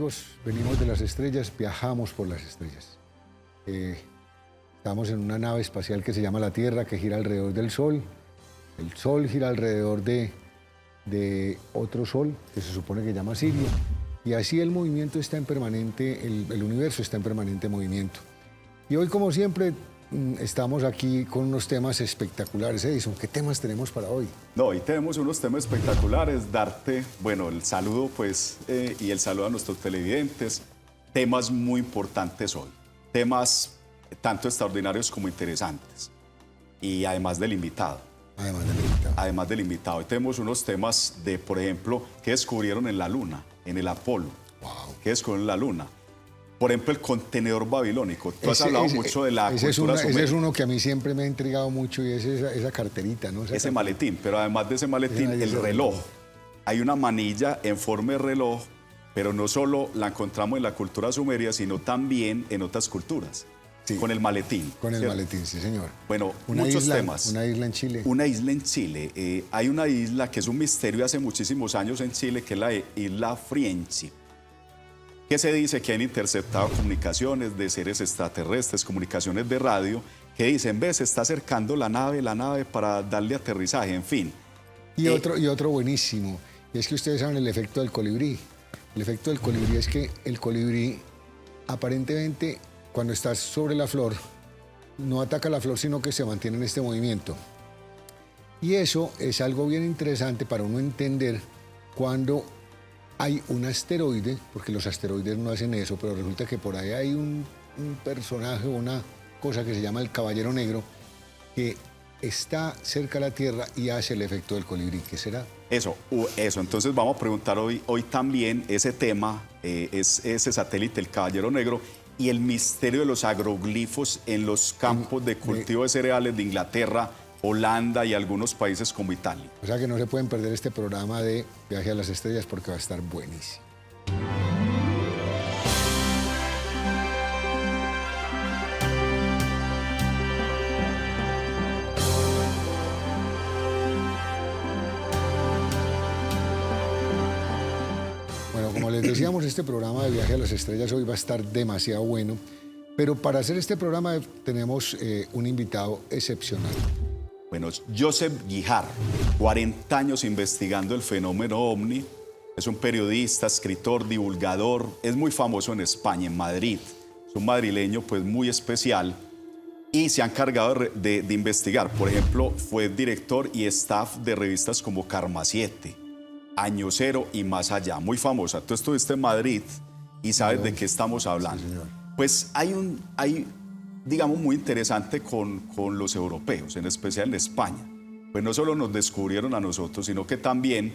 amigos, venimos de las estrellas, viajamos por las estrellas. Estamos en una nave espacial que se llama la Tierra, que gira alrededor del Sol. El Sol gira alrededor de otro Sol, que se supone que se llama Sirio. Y así el movimiento está en permanente, el universo está en permanente movimiento. Y hoy, como siempre, estamos aquí con unos temas espectaculares. Edison, ¿qué temas tenemos para hoy? No, hoy tenemos unos temas espectaculares. Darte, bueno, el saludo, pues, y el saludo a nuestros televidentes. Temas muy importantes hoy. Temas tanto extraordinarios como interesantes. Y además del invitado. Además del invitado. Hoy tenemos unos temas de, por ejemplo, que descubrieron en la Luna, en el Apolo. Wow. ¿Qué descubrieron en la Luna? Por ejemplo, el contenedor babilónico. Tú has hablado mucho de la cultura sumeria. Ese es uno que a mí siempre me ha intrigado mucho y es esa carterita, ¿no? Ese maletín, pero además de ese maletín, el reloj. Hay una manilla en forma de reloj, pero no solo la encontramos en la cultura sumeria, sino también en otras culturas. Sí, con el maletín. Con el maletín, sí, señor. Bueno, muchos temas. Una isla en Chile. Una isla en Chile. Hay una isla que es un misterio hace muchísimos años en Chile, que es la isla Friendship, que se dice que han interceptado comunicaciones de seres extraterrestres, comunicaciones de radio, que dicen, ves, se está acercando la nave para darle aterrizaje, en fin. Y otro buenísimo, y es que ustedes saben el efecto del colibrí. El efecto del colibrí es que el colibrí, aparentemente, cuando estás sobre la flor, no ataca la flor, sino que se mantiene en este movimiento. Y eso es algo bien interesante para uno entender cuando hay un asteroide, porque los asteroides no hacen eso, pero resulta que por ahí hay un personaje, una cosa que se llama el Caballero Negro, que está cerca de la Tierra y hace el efecto del colibrí. ¿Qué será? Eso. Entonces vamos a preguntar hoy también ese tema, ese satélite, el Caballero Negro, y el misterio de los agroglifos en los campos de cultivo de cereales de Inglaterra, Holanda y algunos países como Italia. O sea que no se pueden perder este programa de Viaje a las Estrellas porque va a estar buenísimo. Bueno, como les decíamos, este programa de Viaje a las Estrellas hoy va a estar demasiado bueno, pero para hacer este programa tenemos un invitado excepcional. Bueno, Joseph Guijar, 40 años investigando el fenómeno ovni, es un periodista, escritor, divulgador, es muy famoso en España, en Madrid, es un madrileño pues muy especial y se ha encargado de investigar. Por ejemplo, fue director y staff de revistas como Karma 7, Año Cero y Más Allá, muy famosa. Tú estuviste en Madrid y sabes de qué estamos hablando. Sí, pues hay digamos, muy interesante con los europeos, en especial en España. Pues no solo nos descubrieron a nosotros, sino que también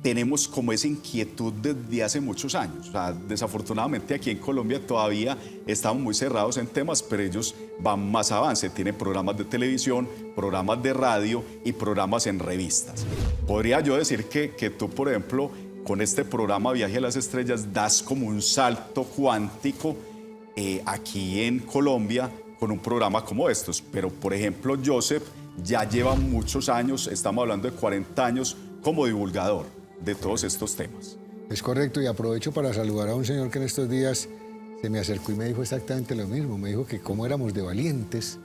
tenemos como esa inquietud desde hace muchos años. O sea, desafortunadamente aquí en Colombia todavía estamos muy cerrados en temas, pero ellos van más avance. Tienen programas de televisión, programas de radio y programas en revistas. Podría yo decir que tú, por ejemplo, con este programa Viaje a las Estrellas, das como un salto cuántico aquí en Colombia con un programa como estos. Pero, por ejemplo, Joseph ya lleva muchos años, estamos hablando de 40 años, como divulgador de todos estos temas. Es correcto, y aprovecho para saludar a un señor que en estos días se me acercó y me dijo exactamente lo mismo. Me dijo que cómo éramos de valientes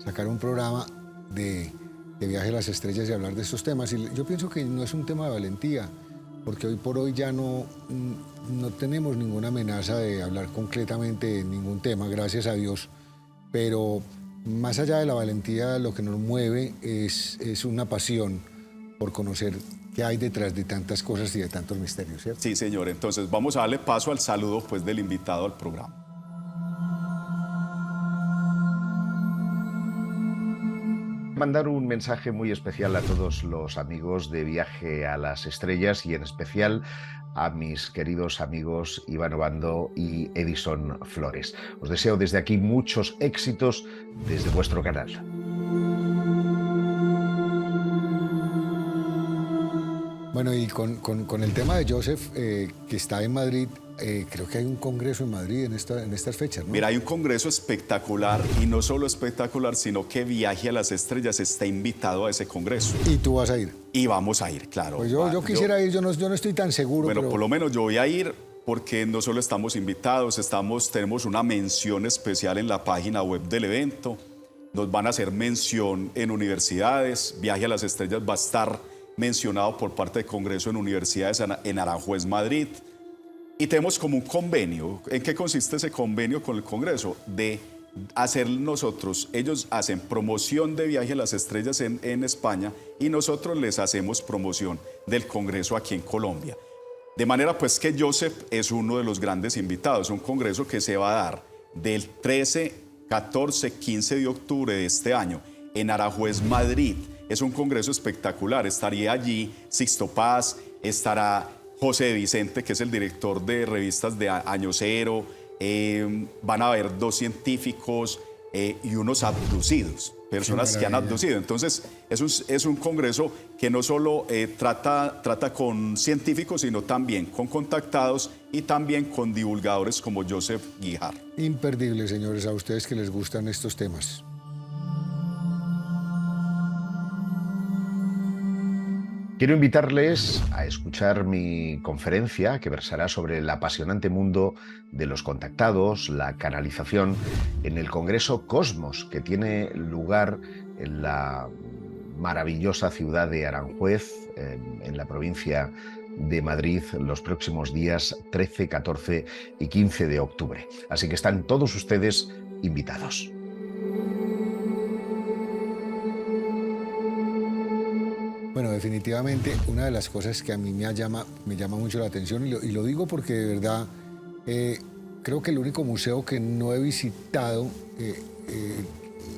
sacar un programa de Viaje a las Estrellas y hablar de estos temas. Y yo pienso que no es un tema de valentía, porque hoy por hoy ya no tenemos ninguna amenaza de hablar concretamente de ningún tema, gracias a Dios. Pero más allá de la valentía, lo que nos mueve es una pasión por conocer qué hay detrás de tantas cosas y de tantos misterios, ¿cierto? Sí, señor. Entonces vamos a darle paso al saludo pues, del invitado al programa. Mandar un mensaje muy especial a todos los amigos de Viaje a las Estrellas y en especial a mis queridos amigos Iván Obando y Edison Flores. Os deseo desde aquí muchos éxitos desde vuestro canal. Bueno, y con el tema de Joseph, que está en Madrid, creo que hay un congreso en Madrid en estas fechas, ¿no? Mira, hay un congreso espectacular, y no solo espectacular, sino que Viaje a las Estrellas está invitado a ese congreso. ¿Y tú vas a ir? Y vamos a ir, claro. Pues yo quisiera ir, yo no estoy tan seguro. Bueno, pero... por lo menos yo voy a ir porque no solo estamos invitados, tenemos una mención especial en la página web del evento, nos van a hacer mención en universidades, Viaje a las Estrellas va a estar mencionado por parte del Congreso en Universidades en Aranjuez, Madrid, y tenemos como un convenio. ¿En qué consiste ese convenio con el Congreso? De hacer nosotros, ellos hacen promoción de Viaje a las Estrellas en España y nosotros les hacemos promoción del Congreso aquí en Colombia. De manera pues que Joseph es uno de los grandes invitados, un congreso que se va a dar del 13, 14, 15 de octubre de este año en Aranjuez, Madrid. Es un congreso espectacular, estaría allí Sixto Paz, estará José Vicente, que es el director de revistas de Año Cero, van a haber 2 científicos y unos abducidos, personas que han abducido. Entonces, es un congreso que no solo trata con científicos, sino también con contactados y también con divulgadores como Joseph Guijar. Imperdible, señores, a ustedes que les gustan estos temas. Quiero invitarles a escuchar mi conferencia que versará sobre el apasionante mundo de los contactados, la canalización, en el Congreso Cosmos, que tiene lugar en la maravillosa ciudad de Aranjuez, en la provincia de Madrid, los próximos días 13, 14 y 15 de octubre. Así que están todos ustedes invitados. Bueno, definitivamente una de las cosas que a mí me llama mucho la atención, y lo digo porque de verdad creo que el único museo que no he visitado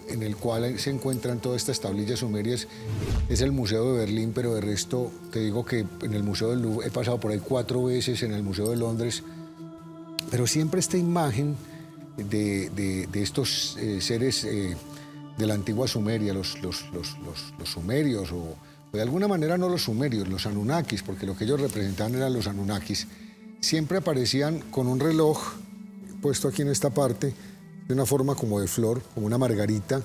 en el cual se encuentran todas estas tablillas sumerias es el Museo de Berlín, pero de resto te digo que en el Museo del Louvre he pasado por ahí 4 veces, en el Museo de Londres, pero siempre esta imagen de estos seres de la antigua Sumeria, los sumerios, o de alguna manera no los sumerios, los Anunnakis, porque lo que ellos representaban eran los Anunnakis, siempre aparecían con un reloj puesto aquí en esta parte, de una forma como de flor, como una margarita.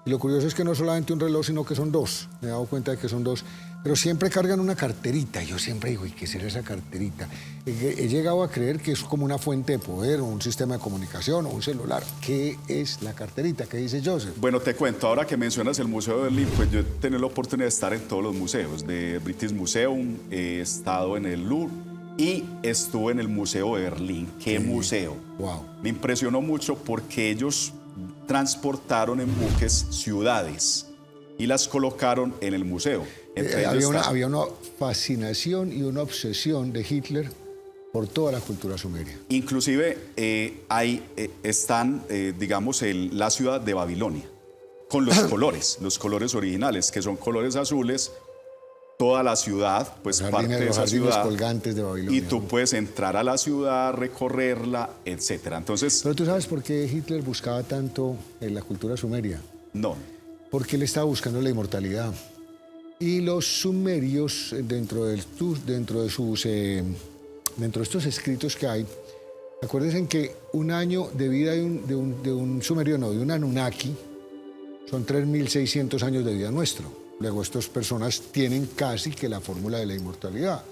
Y lo curioso es que no solamente un reloj, sino que son 2. Me he dado cuenta de que son 2. Pero siempre cargan una carterita. Y yo siempre digo, ¿y qué será esa carterita? He llegado a creer que es como una fuente de poder, o un sistema de comunicación, o un celular. ¿Qué es la carterita? ¿Qué dice Joseph? Bueno, te cuento, ahora que mencionas el Museo de Berlín, pues yo he tenido la oportunidad de estar en todos los museos, de British Museum, he estado en el Louvre y estuve en el Museo de Berlín. ¿Qué museo? Wow. Me impresionó mucho porque ellos transportaron en buques ciudades y las colocaron en el museo. Había una fascinación y una obsesión de Hitler por toda la cultura sumeria. Inclusive están, digamos, la ciudad de Babilonia, con los colores originales, que son colores azules. Toda la ciudad, pues parte de esa ciudad, colgantes de Babilonia, y tú puedes entrar a la ciudad, recorrerla, etcétera. Entonces, pero tú sabes por qué Hitler buscaba tanto en la cultura sumeria. No. Porque él estaba buscando la inmortalidad. Y los sumerios, dentro de estos escritos que hay, acuérdense que un año de vida de un sumerio, no, de un Anunnaki, son 3.600 años de vida nuestro. Luego, estas personas tienen casi que la fórmula de la inmortalidad.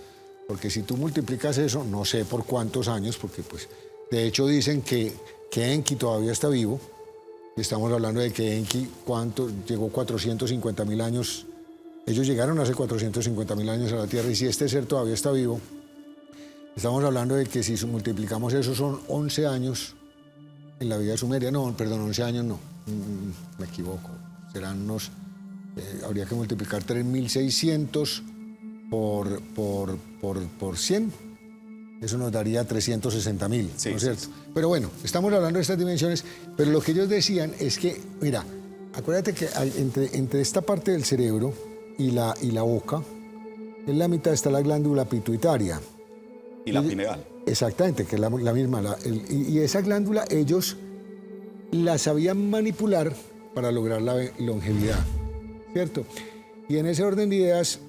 Porque si tú multiplicas eso, no sé por cuántos años, porque pues, de hecho dicen que Enki todavía está vivo. Estamos hablando de que Enki, llegó 450.000 años. Ellos llegaron hace 450.000 años a la Tierra, y si este ser todavía está vivo, estamos hablando de que si multiplicamos eso son 11 años en la vida sumeria. No, perdón, 11 años no, me equivoco. Serán unos... habría que multiplicar 3.600 por 100. Eso nos daría 360.000, sí, ¿no es cierto? Sí. Pero bueno, estamos hablando de estas dimensiones, pero lo que ellos decían es que, mira, acuérdate que entre esta parte del cerebro y la boca, en la mitad está la glándula pituitaria. Y la pineal. Exactamente, que es la misma. Y esa glándula ellos la sabían manipular para lograr la longevidad, ¿cierto? Y en ese orden de ideas,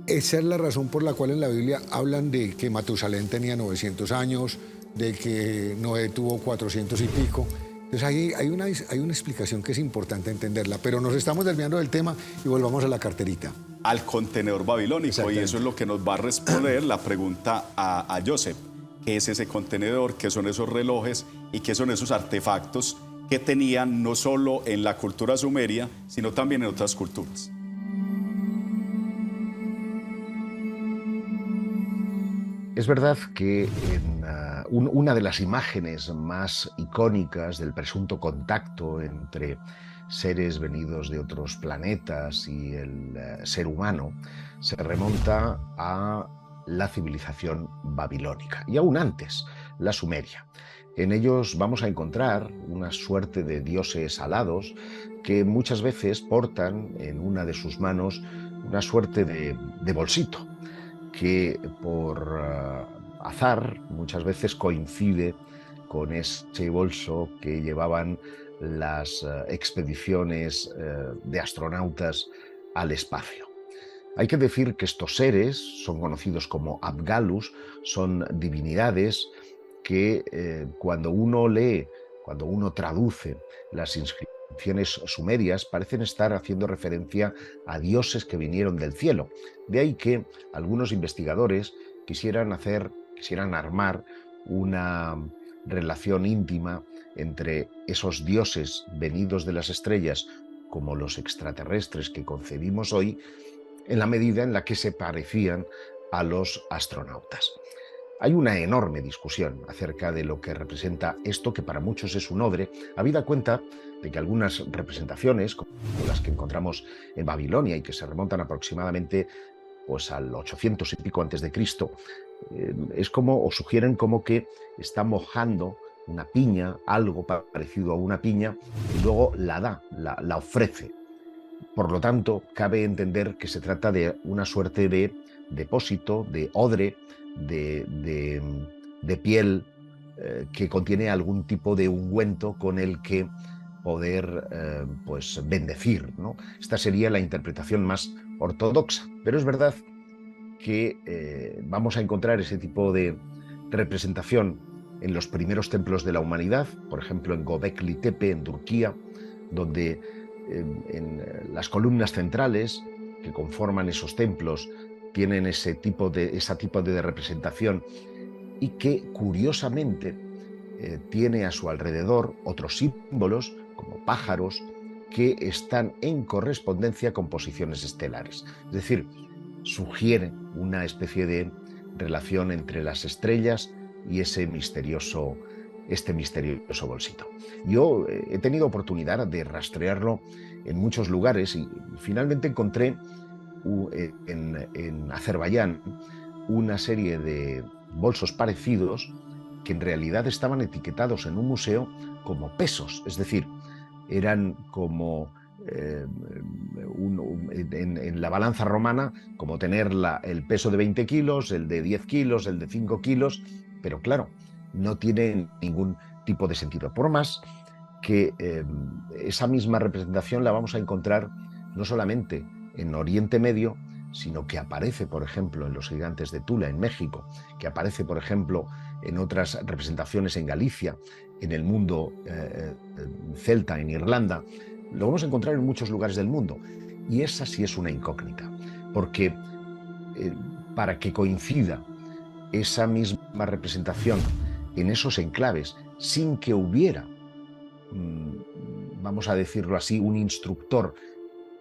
esa es la razón por la cual en la Biblia hablan de que Matusalén tenía 900 años, de que Noé tuvo 400 y pico. Entonces hay una explicación que es importante entenderla, pero nos estamos desviando del tema y volvamos a la carterita. Al contenedor babilónico, y eso es lo que nos va a responder la pregunta a Joseph. ¿Qué es ese contenedor? ¿Qué son esos relojes? ¿Y qué son esos artefactos que tenían no solo en la cultura sumeria, sino también en otras culturas? Es verdad que una de las imágenes más icónicas del presunto contacto entre seres venidos de otros planetas y el ser humano se remonta a la civilización babilónica y aún antes, la sumeria. En ellos vamos a encontrar una suerte de dioses alados que muchas veces portan en una de sus manos una suerte de bolsito que por azar muchas veces coincide con ese bolso que llevaban las expediciones de astronautas al espacio. Hay que decir que estos seres son conocidos como Abgalus, son divinidades que cuando uno lee, cuando uno traduce las inscripciones sumerias, parecen estar haciendo referencia a dioses que vinieron del cielo. De ahí que algunos investigadores quisieran armar una relación íntima entre esos dioses venidos de las estrellas como los extraterrestres que concebimos hoy, en la medida en la que se parecían a los astronautas. Hay una enorme discusión acerca de lo que representa esto, que para muchos es un odre, habida cuenta de que algunas representaciones, como las que encontramos en Babilonia y que se remontan aproximadamente pues, al 800 y pico antes de Cristo, es como, o sugieren como que está mojando una piña, algo parecido a una piña, y luego la ofrece. Por lo tanto, cabe entender que se trata de una suerte de depósito, de odre, de piel que contiene algún tipo de ungüento con el que poder pues bendecir, ¿no? Esta sería la interpretación más ortodoxa, pero es verdad que vamos a encontrar ese tipo de representación en los primeros templos de la humanidad, por ejemplo en Göbekli Tepe, en Turquía, donde en las columnas centrales que conforman esos templos tienen ese tipo de representación y que curiosamente tiene a su alrededor otros símbolos como pájaros que están en correspondencia con posiciones estelares. Es decir, sugiere una especie de relación entre las estrellas y este misterioso bolsito. Yo he tenido oportunidad de rastrearlo en muchos lugares y finalmente encontré en Azerbaiyán una serie de bolsos parecidos que en realidad estaban etiquetados en un museo como pesos, es decir, eran como en la balanza romana, como tener el peso de 20 kilos, el de 10 kilos, el de 5 kilos, pero claro, no tiene ningún tipo de sentido. Por más que esa misma representación la vamos a encontrar no solamente en Oriente Medio, sino que aparece, por ejemplo, en los gigantes de Tula, en México, que aparece, por ejemplo, en otras representaciones en Galicia, en el mundo celta, en Irlanda. Lo vamos a encontrar en muchos lugares del mundo. Y esa sí es una incógnita, porque para que coincida esa misma representación en esos enclaves, sin que hubiera, vamos a decirlo así, un instructor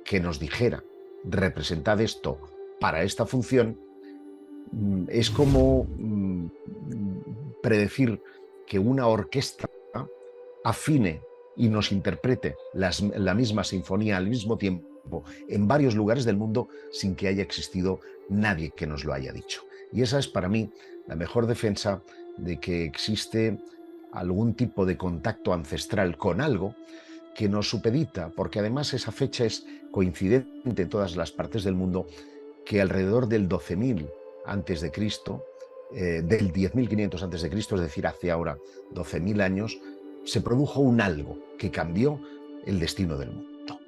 que nos dijera, representad esto para esta función, es como predecir que una orquesta afine y nos interprete la misma sinfonía al mismo tiempo en varios lugares del mundo sin que haya existido nadie que nos lo haya dicho. Y esa es para mí la mejor defensa de que existe algún tipo de contacto ancestral con algo que nos supedita, porque además esa fecha es coincidente en todas las partes del mundo, que alrededor del 12.000 antes de Cristo, del 10.500 antes de Cristo, es decir, hace ahora 12.000 años, se produjo un algo que cambió el destino del mundo.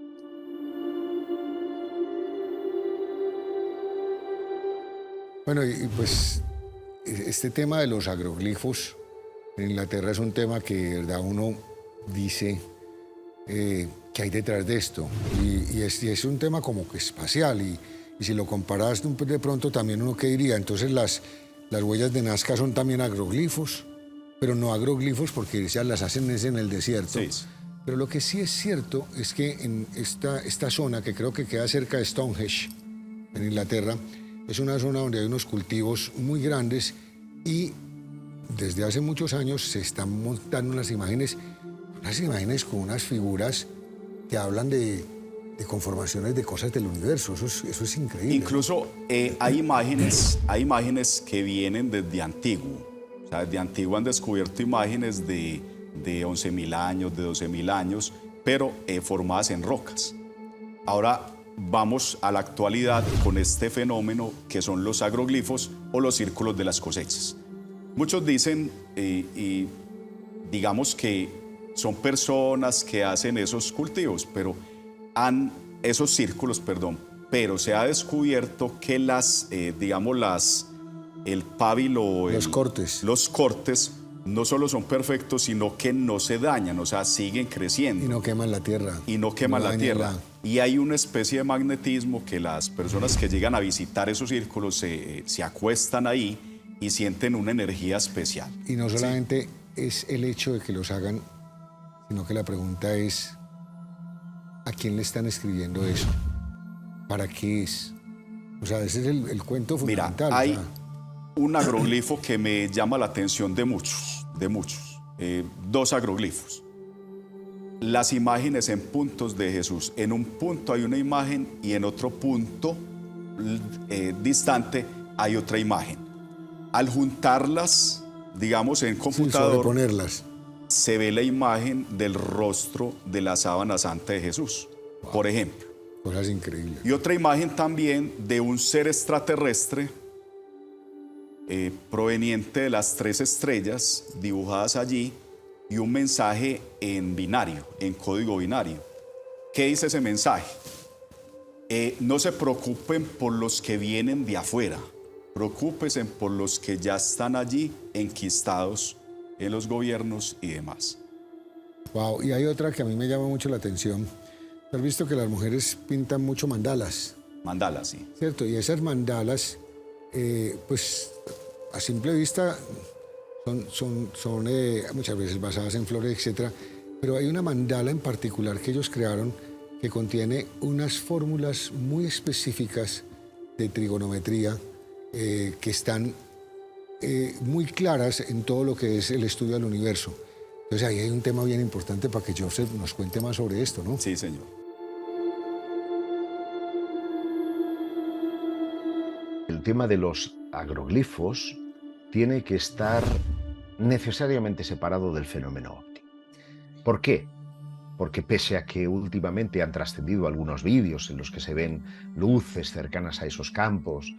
Bueno, y pues este tema de los agroglifos en Inglaterra es un tema que de verdad uno dice que hay detrás de esto. Y es un tema como que espacial. Y si lo comparas de pronto también uno qué diría. Entonces las huellas de Nazca son también agroglifos, pero no agroglifos porque ellas las hacen en el desierto. Sí. Pero lo que sí es cierto es que en esta zona, que creo que queda cerca de Stonehenge, en Inglaterra, es una zona donde hay unos cultivos muy grandes y desde hace muchos años se están montando unas imágenes con unas figuras que hablan de conformaciones de cosas del universo. Eso es increíble. Incluso hay imágenes que vienen desde antiguo. O sea, desde antiguo han descubierto imágenes de 11.000 años, de 12.000 años, pero formadas en rocas. Ahora vamos a la actualidad con este fenómeno que son los agroglifos o los círculos de las cosechas. Muchos dicen, y digamos que son personas que hacen esos cultivos, pero esos círculos, pero se ha descubierto que el pábilo, los cortes no solo son perfectos, sino que no se dañan, o sea, siguen creciendo. Y no queman la tierra. Y hay una especie de magnetismo que las personas que llegan a visitar esos círculos se acuestan ahí y sienten una energía especial. Y no solamente es el hecho de que los hagan, sino que la pregunta es, ¿a quién le están escribiendo eso? ¿Para qué es? O sea, ese es el cuento fundamental. Mira, hay un agroglifo que me llama la atención de muchos. 2 agroglifos. Las imágenes en puntos de Jesús. En un punto hay una imagen y en otro punto distante hay otra imagen. Al juntarlas, digamos, en computador, sobreponerlas, se ve la imagen del rostro de la sábana santa de Jesús, por ejemplo. Cosas increíbles. Y otra imagen también de un ser extraterrestre proveniente de las 3 estrellas dibujadas allí y un mensaje en binario, en código binario. ¿Qué dice ese mensaje? No se preocupen por los que vienen de afuera, preocúpense por los que ya están allí enquistados en los gobiernos y demás. Wow, y hay otra que a mí me llama mucho la atención. ¿Has visto que las mujeres pintan mucho mandalas? Mandalas, sí. ¿Cierto? Y esas mandalas, pues a simple vista son muchas veces basadas en flores, etc. Pero hay una mandala en particular que ellos crearon que contiene unas fórmulas muy específicas de trigonometría que están muy claras en todo lo que es el estudio del universo. Entonces ahí hay un tema bien importante para que Joseph nos cuente más sobre esto, ¿no? Sí, señor. El tema de los agroglifos tiene que estar necesariamente separado del fenómeno ovni. ¿Por qué? Porque pese a que últimamente han trascendido algunos vídeos en los que se ven luces cercanas a esos campos,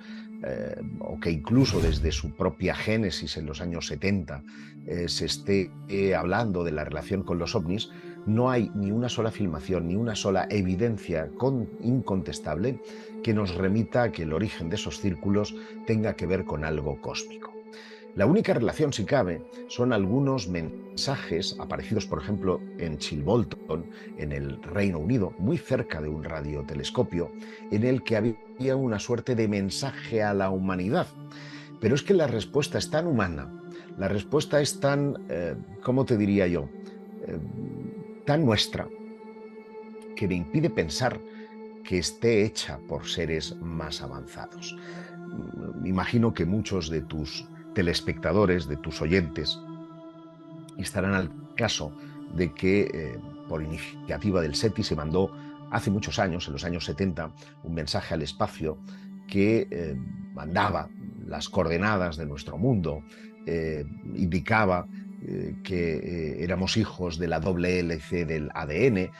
o que incluso desde su propia génesis en los años 70 se esté hablando de la relación con los ovnis, no hay ni una sola filmación, ni una sola evidencia incontestable que nos remita a que el origen de esos círculos tenga que ver con algo cósmico. La única relación, si cabe, son algunos mensajes aparecidos, por ejemplo, en Chilbolton, en el Reino Unido, muy cerca de un radiotelescopio, en el que había una suerte de mensaje a la humanidad. Pero es que la respuesta es tan humana, la respuesta es tan, ¿cómo te diría yo?, tan nuestra, que me impide pensar que esté hecha por seres más avanzados. Imagino que muchos de tus telespectadores, de tus oyentes, estarán al caso de que por iniciativa del SETI se mandó hace muchos años, en los años 70, un mensaje al espacio que mandaba las coordenadas de nuestro mundo, indicaba que éramos hijos de la doble hélice del ADN,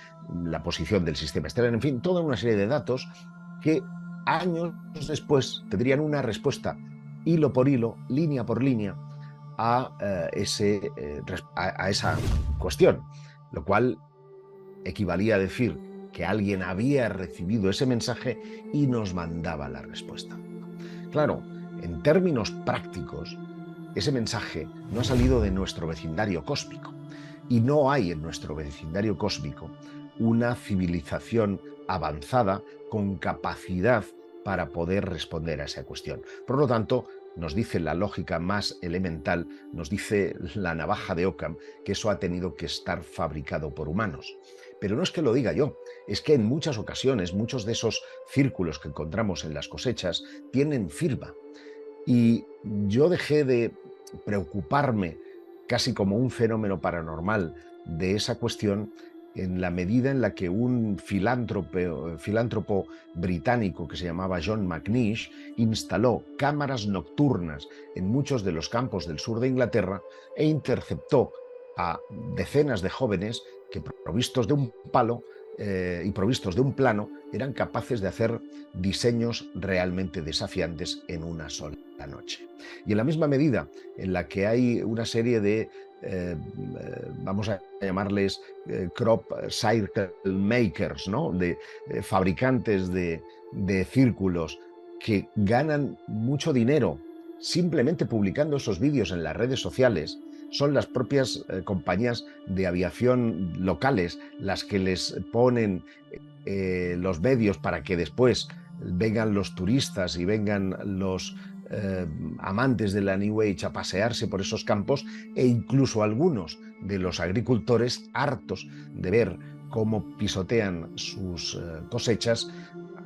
la posición del sistema estelar, en fin, toda una serie de datos que años después tendrían una respuesta hilo por hilo, línea por línea, a esa cuestión, lo cual equivalía a decir que alguien había recibido ese mensaje y nos mandaba la respuesta. Claro, en términos prácticos, ese mensaje no ha salido de nuestro vecindario cósmico. Y no hay en nuestro vecindario cósmico una civilización avanzada con capacidad para poder responder a esa cuestión. Por lo tanto, nos dice la lógica más elemental, nos dice la navaja de Occam, que eso ha tenido que estar fabricado por humanos. Pero no es que lo diga yo, es que en muchas ocasiones muchos de esos círculos que encontramos en las cosechas tienen firma. Y yo dejé de preocuparme casi como un fenómeno paranormal de esa cuestión en la medida en la que un filántropo británico que se llamaba John McNeish instaló cámaras nocturnas en muchos de los campos del sur de Inglaterra e interceptó a decenas de jóvenes que, provistos de un palo y provistos de un plano, eran capaces de hacer diseños realmente desafiantes en una sola noche. Y en la misma medida en la que hay una serie de vamos a llamarles crop circle makers, ¿no? de fabricantes de círculos que ganan mucho dinero simplemente publicando esos vídeos en las redes sociales. Son las propias compañías de aviación locales las que les ponen los medios para que después vengan los turistas y vengan los amantes de la New Age a pasearse por esos campos, e incluso algunos de los agricultores, hartos de ver cómo pisotean sus cosechas,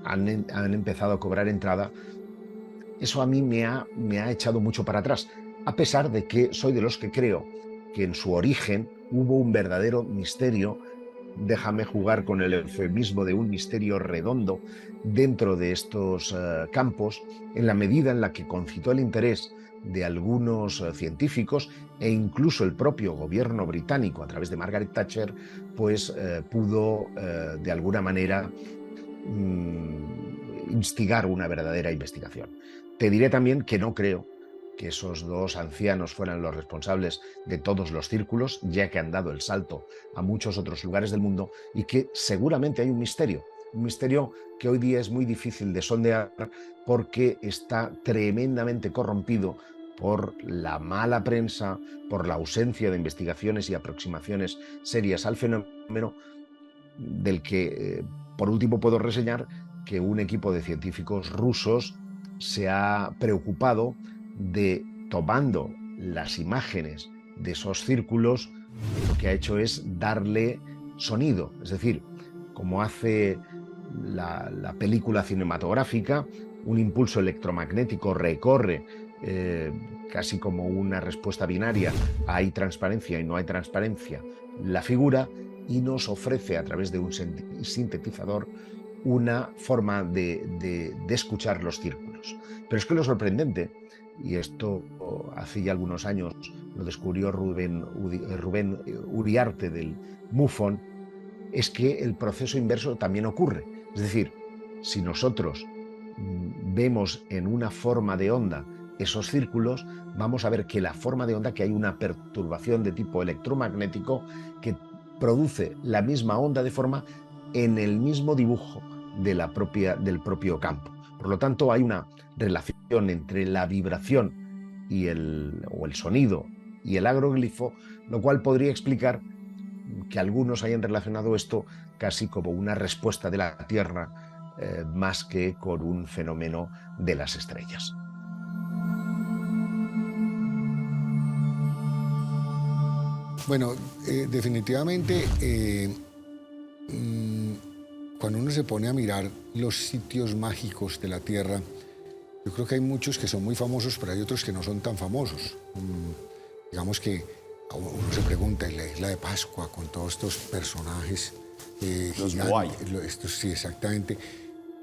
han empezado a cobrar entrada. Eso a mí me ha echado mucho para atrás, a pesar de que soy de los que creo que en su origen hubo un verdadero misterio, déjame jugar con el eufemismo de un misterio redondo, dentro de estos campos, en la medida en la que concitó el interés de algunos científicos e incluso el propio gobierno británico, a través de Margaret Thatcher, pues pudo de alguna manera instigar una verdadera investigación. Te diré también que no creo que esos dos ancianos fueran los responsables de todos los círculos, ya que han dado el salto a muchos otros lugares del mundo, y que seguramente hay un misterio que hoy día es muy difícil de sondear porque está tremendamente corrompido por la mala prensa, por la ausencia de investigaciones y aproximaciones serias al fenómeno, del que por último puedo reseñar que un equipo de científicos rusos se ha preocupado de, tomando las imágenes de esos círculos, lo que ha hecho es darle sonido, es decir, como hace la película cinematográfica, un impulso electromagnético recorre casi como una respuesta binaria, hay transparencia y no hay transparencia, la figura, y nos ofrece a través de un sintetizador una forma de escuchar los círculos. Pero es que lo sorprendente, y esto hace ya algunos años lo descubrió Rubén Uriarte del MUFON, es que el proceso inverso también ocurre. Es decir, si nosotros vemos en una forma de onda esos círculos, vamos a ver que la forma de onda, que hay una perturbación de tipo electromagnético que produce la misma onda de forma en el mismo dibujo de del propio campo. Por lo tanto, hay una relación entre la vibración y el sonido y el agroglifo, lo cual podría explicar que algunos hayan relacionado esto casi como una respuesta de la Tierra más que con un fenómeno de las estrellas. Bueno, definitivamente cuando uno se pone a mirar los sitios mágicos de la Tierra, yo creo que hay muchos que son muy famosos, pero hay otros que no son tan famosos. Digamos que uno se pregunta en la isla de Pascua, con todos estos personajes los estos, sí, exactamente.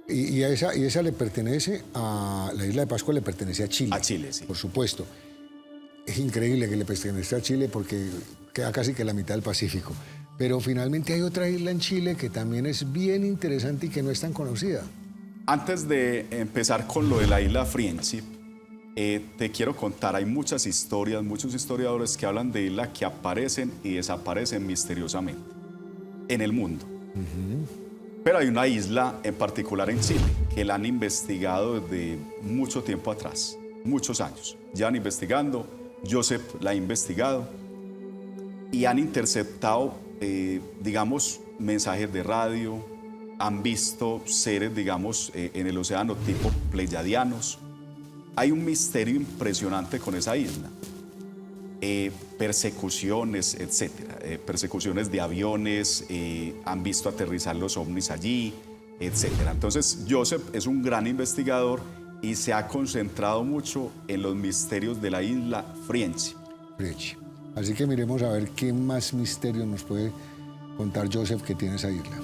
Y esa le pertenece a... La isla de Pascua le pertenece a Chile. A Chile, sí. Por supuesto. Es increíble que le pertenezca a Chile porque queda casi que la mitad del Pacífico. Pero finalmente hay otra isla en Chile que también es bien interesante y que no es tan conocida. Antes de empezar con lo de la isla Friendship, te quiero contar, hay muchas historias, muchos historiadores que hablan de islas que aparecen y desaparecen misteriosamente en el mundo. Pero hay una isla en particular en Chile que la han investigado desde mucho tiempo atrás, muchos años. Ya van investigando, Joseph la ha investigado y han interceptado, digamos, mensajes de radio, han visto seres, digamos, en el océano tipo pleiadianos. Hay un misterio impresionante con esa isla. Persecuciones, etcétera. Persecuciones de aviones, han visto aterrizar los ovnis allí, etcétera. Entonces, Joseph es un gran investigador y se ha concentrado mucho en los misterios de la isla Friendship. Así que miremos a ver qué más misterios nos puede contar Joseph que tiene esa isla.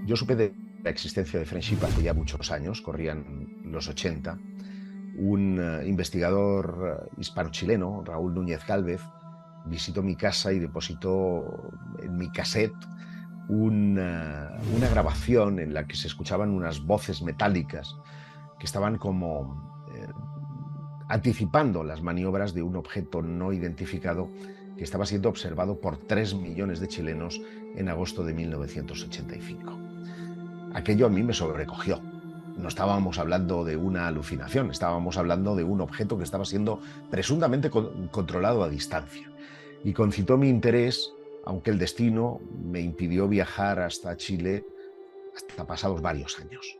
Yo supe de la existencia de Friendship hace ya muchos años, corrían los 80. Un investigador hispano-chileno, Raúl Núñez Gálvez, visitó mi casa y depositó en mi cassette una grabación en la que se escuchaban unas voces metálicas que estaban como anticipando las maniobras de un objeto no identificado que estaba siendo observado por 3 millones de chilenos en agosto de 1985. Aquello a mí me sobrecogió. No estábamos hablando de una alucinación, estábamos hablando de un objeto que estaba siendo presuntamente controlado a distancia. Y concitó mi interés, aunque el destino me impidió viajar hasta Chile hasta pasados varios años.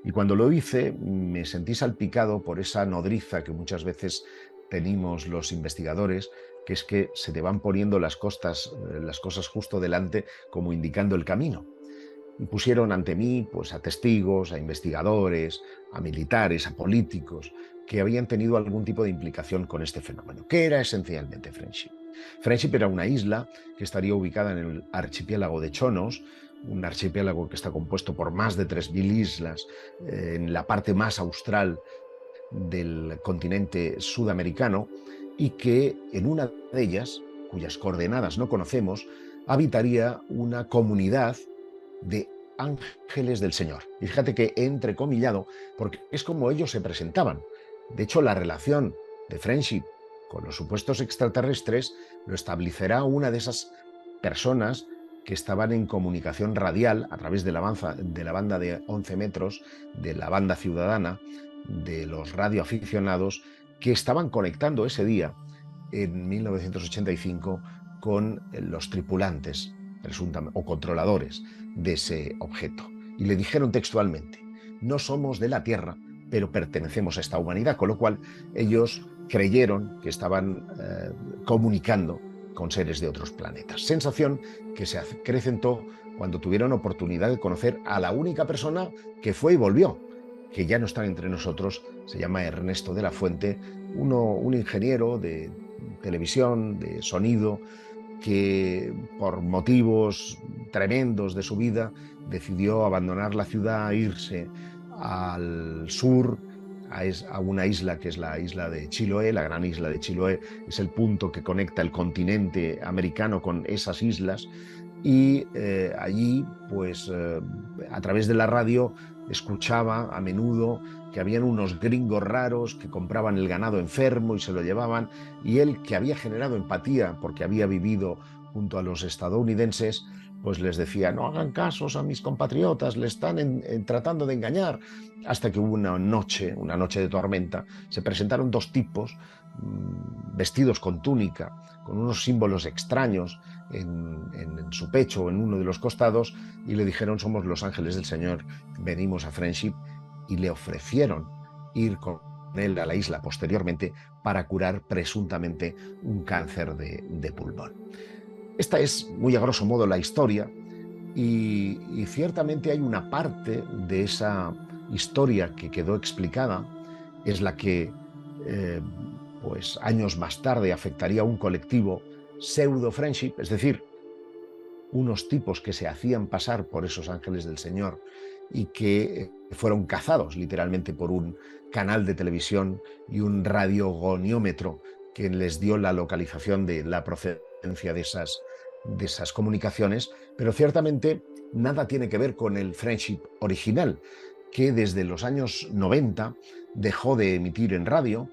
Y cuando lo hice, me sentí salpicado por esa nodriza que muchas veces tenemos los investigadores, que es que se te van poniendo las cosas justo delante como indicando el camino. Y pusieron ante mí pues, a testigos, a investigadores, a militares, a políticos, que habían tenido algún tipo de implicación con este fenómeno. ¿Qué era esencialmente Friendship? Friendship era una isla que estaría ubicada en el archipiélago de Chonos, un archipiélago que está compuesto por más de 3.000 islas, en la parte más austral del continente sudamericano, y que en una de ellas, cuyas coordenadas no conocemos, habitaría una comunidad de ángeles del Señor. Y fíjate que he entrecomillado, porque es como ellos se presentaban. De hecho, la relación de Friendship con los supuestos extraterrestres lo establecerá una de esas personas que estaban en comunicación radial a través de la banda de 11 metros, de la banda ciudadana, de los radioaficionados, que estaban conectando ese día, en 1985, con los tripulantes o controladores de ese objeto. Y le dijeron textualmente: no somos de la Tierra, pero pertenecemos a esta humanidad, con lo cual ellos creyeron que estaban comunicando con seres de otros planetas. Sensación que se acrecentó cuando tuvieron oportunidad de conocer a la única persona que fue y volvió, que ya no está entre nosotros. Se llama Ernesto de la Fuente, un ingeniero de televisión, de sonido, que por motivos tremendos de su vida decidió abandonar la ciudad, irse al sur, a una isla que es la isla de Chiloé. La gran isla de Chiloé es el punto que conecta el continente americano con esas islas, y allí, pues a través de la radio, escuchaba a menudo que habían unos gringos raros que compraban el ganado enfermo y se lo llevaban, y él, que había generado empatía porque había vivido junto a los estadounidenses, pues les decía: no hagan casos a mis compatriotas, le están tratando de engañar. Hasta que hubo una noche de tormenta, se presentaron dos tipos vestidos con túnica, con unos símbolos extraños en su pecho o en uno de los costados, y le dijeron: somos los ángeles del Señor, venimos a Friendship, y le ofrecieron ir con él a la isla posteriormente para curar presuntamente un cáncer de pulmón. Esta es, muy a grosso modo, la historia, y ciertamente hay una parte de esa historia que quedó explicada, es la que pues años más tarde afectaría a un colectivo pseudo-friendship, es decir, unos tipos que se hacían pasar por esos ángeles del Señor y que fueron cazados literalmente por un canal de televisión y un radiogoniómetro que les dio la localización de la procedencia de esas comunicaciones, pero ciertamente nada tiene que ver con el Friendship original, que desde los años 90 dejó de emitir en radio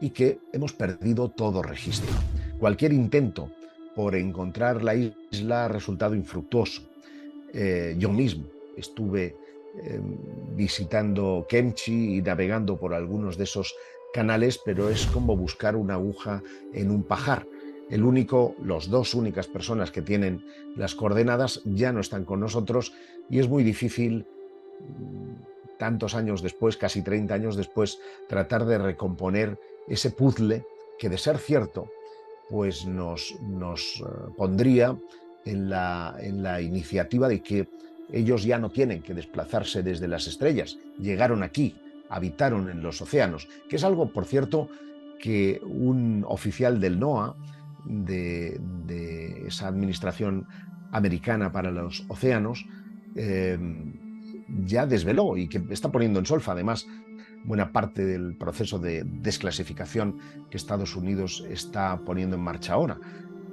y que hemos perdido todo registro. Cualquier intento por encontrar la isla ha resultado infructuoso. Yo mismo estuve visitando Kemchi y navegando por algunos de esos canales, pero es como buscar una aguja en un pajar. Los dos únicas personas que tienen las coordenadas ya no están con nosotros y es muy difícil, tantos años después, casi 30 años después, tratar de recomponer ese puzzle que, de ser cierto, pues nos pondría en la iniciativa de que ellos ya no tienen que desplazarse desde las estrellas, llegaron aquí, habitaron en los océanos, que es algo, por cierto, que un oficial del NOAA, de esa administración americana para los océanos, ya desveló y que está poniendo en solfa, además, buena parte del proceso de desclasificación que Estados Unidos está poniendo en marcha ahora,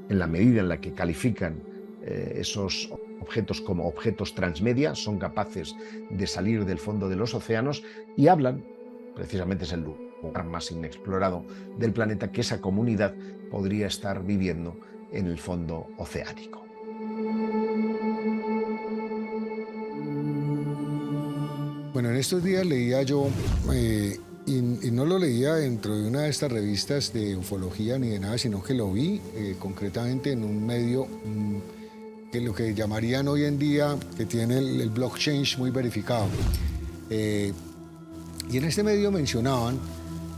en la medida en la que califican esos objetos como objetos transmedia, son capaces de salir del fondo de los océanos y hablan, precisamente es el lugar más inexplorado del planeta, que esa comunidad podría estar viviendo en el fondo oceánico. Bueno, en estos días leía yo, y no lo leía dentro de una de estas revistas de ufología ni de nada, sino que lo vi concretamente en un medio que lo que llamarían hoy en día, que tiene el blockchain muy verificado. Y en este medio mencionaban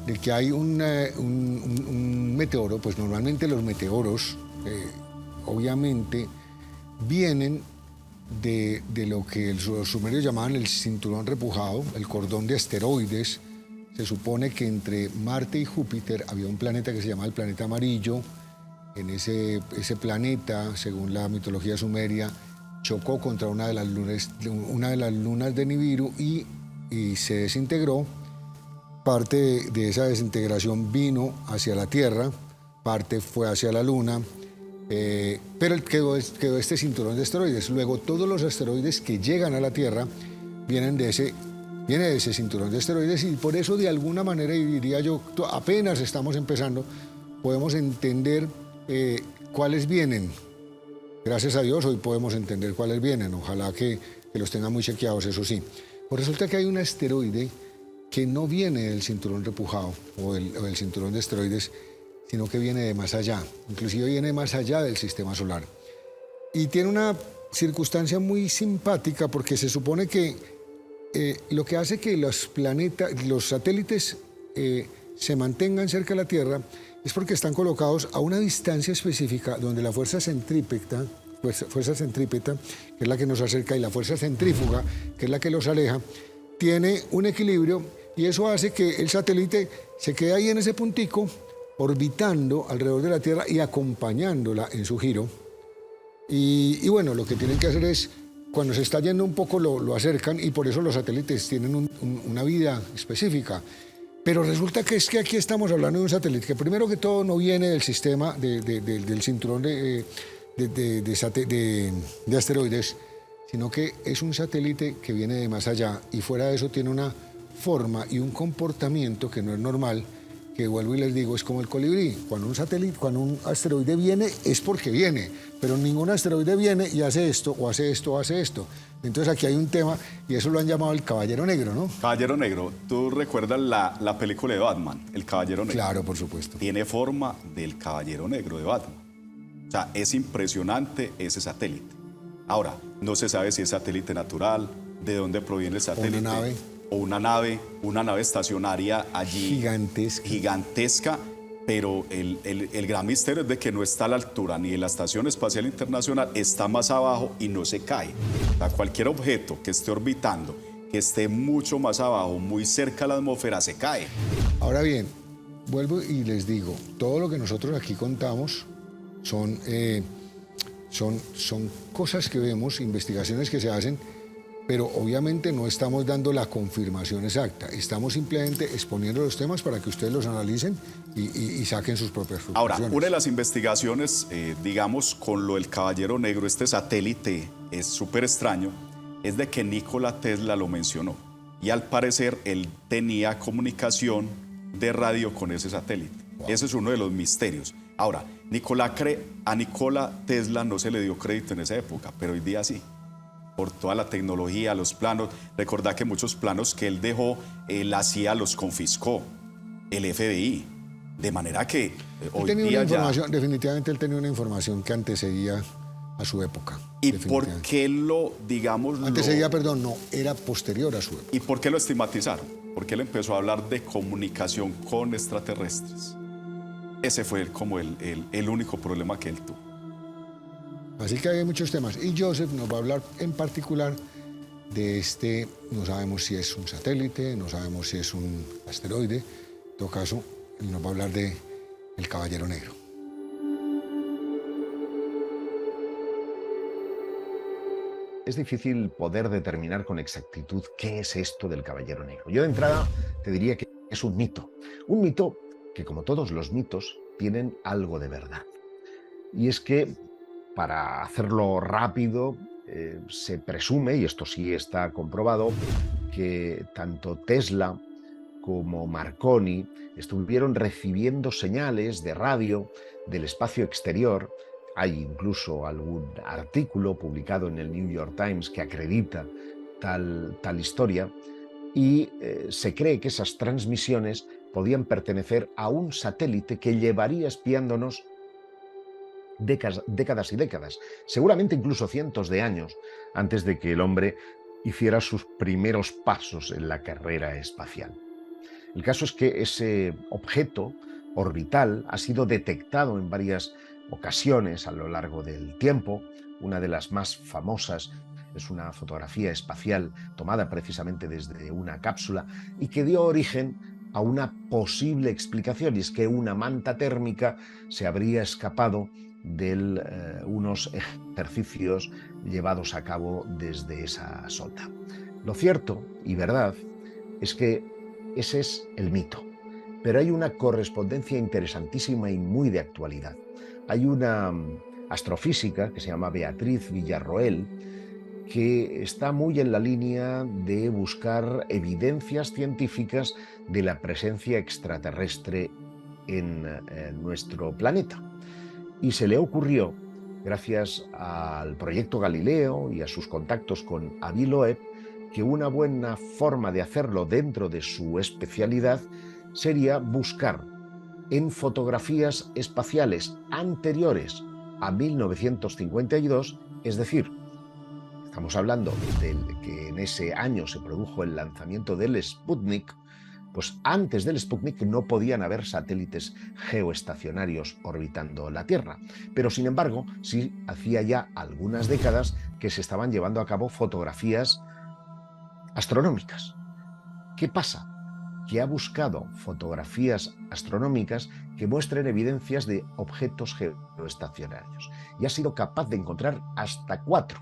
de que hay un meteoro, pues normalmente los meteoros, obviamente, vienen de lo que los sumerios llamaban el cinturón repujado, el cordón de asteroides. Se supone que entre Marte y Júpiter había un planeta que se llamaba el planeta amarillo. En ese planeta, según la mitología sumeria, chocó contra una de las lunas de Nibiru y se desintegró. Parte de esa desintegración vino hacia la Tierra, parte fue hacia la Luna, pero quedó este cinturón de asteroides. Luego todos los asteroides que llegan a la Tierra viene de ese cinturón de asteroides, y por eso, de alguna manera, y diría yo, apenas estamos empezando, podemos entender cuáles vienen. Gracias a Dios hoy podemos entender cuáles vienen, ojalá que los tengan muy chequeados, eso sí. Pues resulta que hay un asteroide que no viene del cinturón repujado o del cinturón de asteroides, sino que viene de más allá, inclusive viene más allá del sistema solar. Y tiene una circunstancia muy simpática, porque se supone que lo que hace que los satélites se mantengan cerca de la Tierra es porque están colocados a una distancia específica donde la fuerza centrípeta, que es la que nos acerca, y la fuerza centrífuga, que es la que los aleja, tiene un equilibrio, y eso hace que el satélite se quede ahí en ese puntico, orbitando alrededor de la Tierra y acompañándola en su giro. Y bueno, lo que tienen que hacer es, cuando se está yendo un poco, lo acercan, y por eso los satélites tienen una vida específica. Pero resulta que es que aquí estamos hablando de un satélite que, primero que todo, no viene del sistema del cinturón de asteroides, sino que es un satélite que viene de más allá, y fuera de eso tiene una forma y un comportamiento que no es normal, que, vuelvo y les digo, es como el colibrí. Cuando un asteroide viene, es porque viene, pero ningún asteroide viene y hace esto, o hace esto, o hace esto. Entonces aquí hay un tema, y eso lo han llamado el Caballero Negro, ¿no? Caballero Negro, ¿tú recuerdas la película de Batman, El Caballero Negro? Claro, por supuesto. Tiene forma del Caballero Negro de Batman. O sea, es impresionante ese satélite. Ahora, no se sabe si es satélite natural, de dónde proviene el satélite. O una nave estacionaria allí. Gigantesca, pero el gran misterio es de que no está a la altura ni de la Estación Espacial Internacional, está más abajo y no se cae. O sea, cualquier objeto que esté orbitando, que esté mucho más abajo, muy cerca a la atmósfera, se cae. Ahora bien, vuelvo y les digo, todo lo que nosotros aquí contamos son cosas que vemos, investigaciones que se hacen, pero obviamente no estamos dando la confirmación exacta, estamos simplemente exponiendo los temas para que ustedes los analicen y saquen sus propias conclusiones. Ahora, una de las investigaciones, digamos, con lo del Caballero Negro, este satélite es súper extraño, es de que Nikola Tesla lo mencionó, y al parecer él tenía comunicación de radio con ese satélite. Wow. Ese es uno de los misterios. Ahora, a Nikola Tesla no se le dio crédito en esa época, pero hoy día sí. Por toda la tecnología, los planos. Recordad que muchos planos que él dejó, la CIA los confiscó. el FBI. De manera que Él hoy tenía una día ya... información, definitivamente él tenía una información que antecedía a su época. ¿Y por qué lo, digamos... Antecedía, perdón, no, era posterior a su época. ¿Y por qué lo estigmatizaron? Porque él empezó a hablar de comunicación con extraterrestres. Ese fue como el único problema que él tuvo. Así que hay muchos temas. Y Joseph nos va a hablar en particular de este, no sabemos si es un satélite, no sabemos si es un asteroide. En todo caso, él nos va a hablar de el Caballero Negro. Es difícil poder determinar con exactitud qué es esto del Caballero Negro. Yo de entrada te diría que es un mito que, como todos los mitos, tienen algo de verdad. Y es que, para hacerlo rápido, se presume, y esto sí está comprobado, que tanto Tesla como Marconi estuvieron recibiendo señales de radio del espacio exterior. Hay incluso algún artículo publicado en el New York Times que acredita tal historia, y se cree que esas transmisiones podían pertenecer a un satélite que llevaría espiándonos décadas y décadas, seguramente incluso cientos de años antes de que el hombre hiciera sus primeros pasos en la carrera espacial. El caso es que ese objeto orbital ha sido detectado en varias ocasiones a lo largo del tiempo. Una de las más famosas es una fotografía espacial tomada precisamente desde una cápsula y que dio origen a una posible explicación, y es que una manta térmica se habría escapado de unos ejercicios llevados a cabo desde esa sonda. Lo cierto y verdad es que ese es el mito, pero hay una correspondencia interesantísima y muy de actualidad. Hay una astrofísica que se llama Beatriz Villarroel, que está muy en la línea de buscar evidencias científicas de la presencia extraterrestre en nuestro planeta. Y se le ocurrió, gracias al proyecto Galileo y a sus contactos con Avi Loeb, que una buena forma de hacerlo dentro de su especialidad sería buscar en fotografías espaciales anteriores a 1952, es decir, estamos hablando de que en ese año se produjo el lanzamiento del Sputnik, pues antes del Sputnik no podían haber satélites geoestacionarios orbitando la Tierra. Pero sin embargo, sí hacía ya algunas décadas que se estaban llevando a cabo fotografías astronómicas. ¿Qué pasa? Que ha buscado fotografías astronómicas que muestren evidencias de objetos geoestacionarios y ha sido capaz de encontrar hasta 4,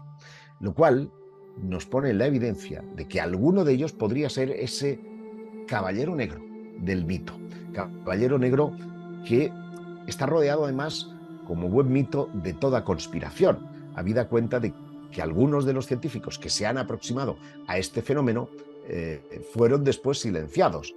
lo cual nos pone en la evidencia de que alguno de ellos podría ser ese Caballero Negro del mito. Caballero Negro que está rodeado además, como buen mito, de toda conspiración, habida cuenta de que algunos de los científicos que se han aproximado a este fenómeno fueron después silenciados,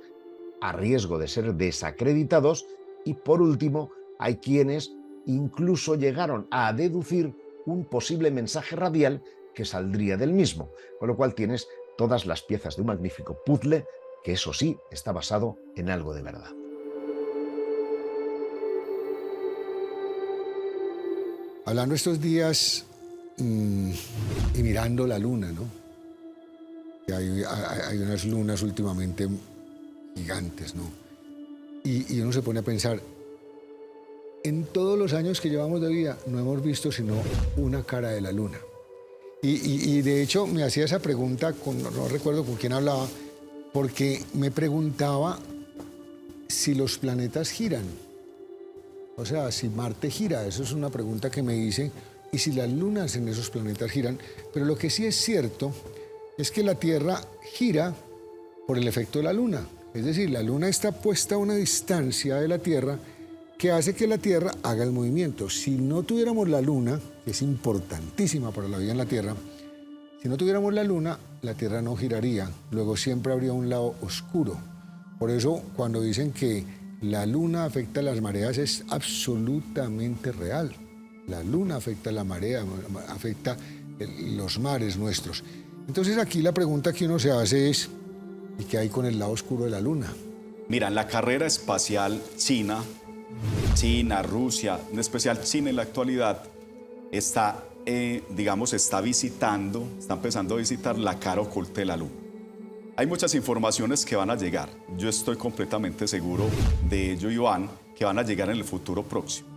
a riesgo de ser desacreditados, y por último hay quienes incluso llegaron a deducir un posible mensaje radial que saldría del mismo, con lo cual tienes todas las piezas de un magnífico puzzle que, eso sí, está basado en algo de verdad. Hablando estos días y mirando la luna, ¿no? Hay unas lunas últimamente gigantes, ¿no? Y uno se pone a pensar, en todos los años que llevamos de vida no hemos visto sino una cara de la luna. Y de hecho me hacía esa pregunta, no recuerdo con quién hablaba, porque me preguntaba si los planetas giran. O sea, si Marte gira, eso es una pregunta que me hice, y si las lunas en esos planetas giran. Pero lo que sí es cierto es que la Tierra gira por el efecto de la Luna. Es decir, la Luna está puesta a una distancia de la Tierra que hace que la Tierra haga el movimiento. Si no tuviéramos la Luna, que es importantísima para la vida en la Tierra, si no tuviéramos la Luna, la Tierra no giraría. Luego siempre habría un lado oscuro. Por eso, cuando dicen que la Luna afecta a las mareas, es absolutamente real. La Luna afecta a la marea, afecta los mares nuestros. Entonces aquí la pregunta que uno se hace es, ¿y qué hay con el lado oscuro de la Luna? Mira, en la carrera espacial China, Rusia, en especial China en la actualidad, está, está empezando a visitar la cara oculta de la Luna. Hay muchas informaciones que van a llegar. Yo estoy completamente seguro de ello, Iván, que van a llegar en el futuro próximo.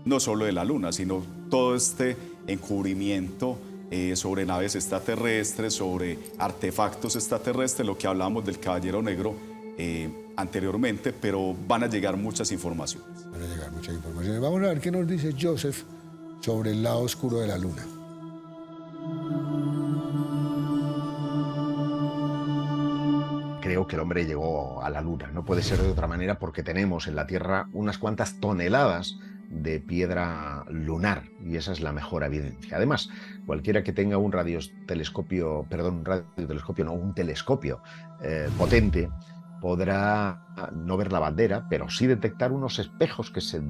No solo de la Luna, sino todo este encubrimiento sobre naves extraterrestres, sobre artefactos extraterrestres, lo que hablábamos del Caballero Negro anteriormente, pero van a llegar muchas informaciones. Van a llegar muchas informaciones. Vamos a ver qué nos dice Joseph sobre el lado oscuro de la Luna. Creo que el hombre llegó a la Luna. No puede ser de otra manera porque tenemos en la Tierra unas cuantas toneladas de piedra lunar y esa es la mejor evidencia. Además, cualquiera que tenga un radiotelescopio potente podrá no ver la bandera, pero sí detectar unos espejos que se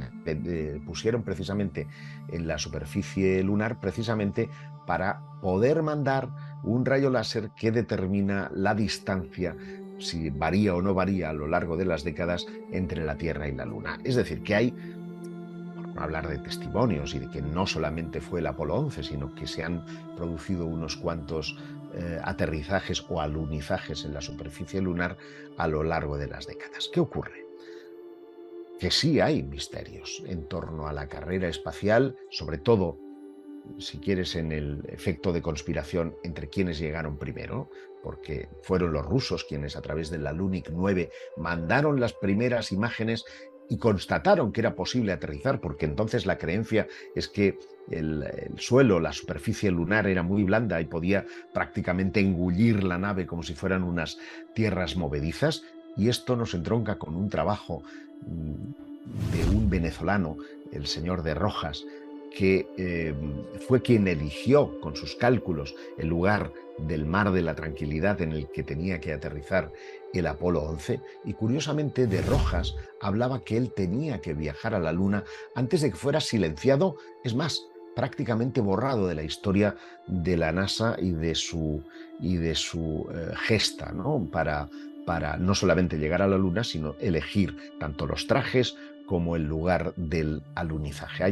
pusieron precisamente en la superficie lunar precisamente para poder mandar un rayo láser que determina la distancia, si varía o no varía a lo largo de las décadas entre la Tierra y la Luna. Es decir, que hay, por no hablar de testimonios y de que no solamente fue el Apolo 11, sino que se han producido unos cuantos aterrizajes o alunizajes en la superficie lunar a lo largo de las décadas. ¿Qué ocurre? Que sí hay misterios en torno a la carrera espacial, sobre todo, si quieres, en el efecto de conspiración entre quienes llegaron primero, porque fueron los rusos quienes a través de la Lunik 9 mandaron las primeras imágenes y constataron que era posible aterrizar, porque entonces la creencia es que el suelo, la superficie lunar era muy blanda y podía prácticamente engullir la nave como si fueran unas tierras movedizas, y esto nos entronca con un trabajo de un venezolano, el señor de Rojas, que fue quien eligió con sus cálculos el lugar del Mar de la Tranquilidad en el que tenía que aterrizar el Apolo 11, y curiosamente de Rojas hablaba que él tenía que viajar a la Luna antes de que fuera silenciado, es más, prácticamente borrado de la historia de la NASA y de su gesta, ¿no? Para no solamente llegar a la Luna, sino elegir tanto los trajes como el lugar del alunizaje.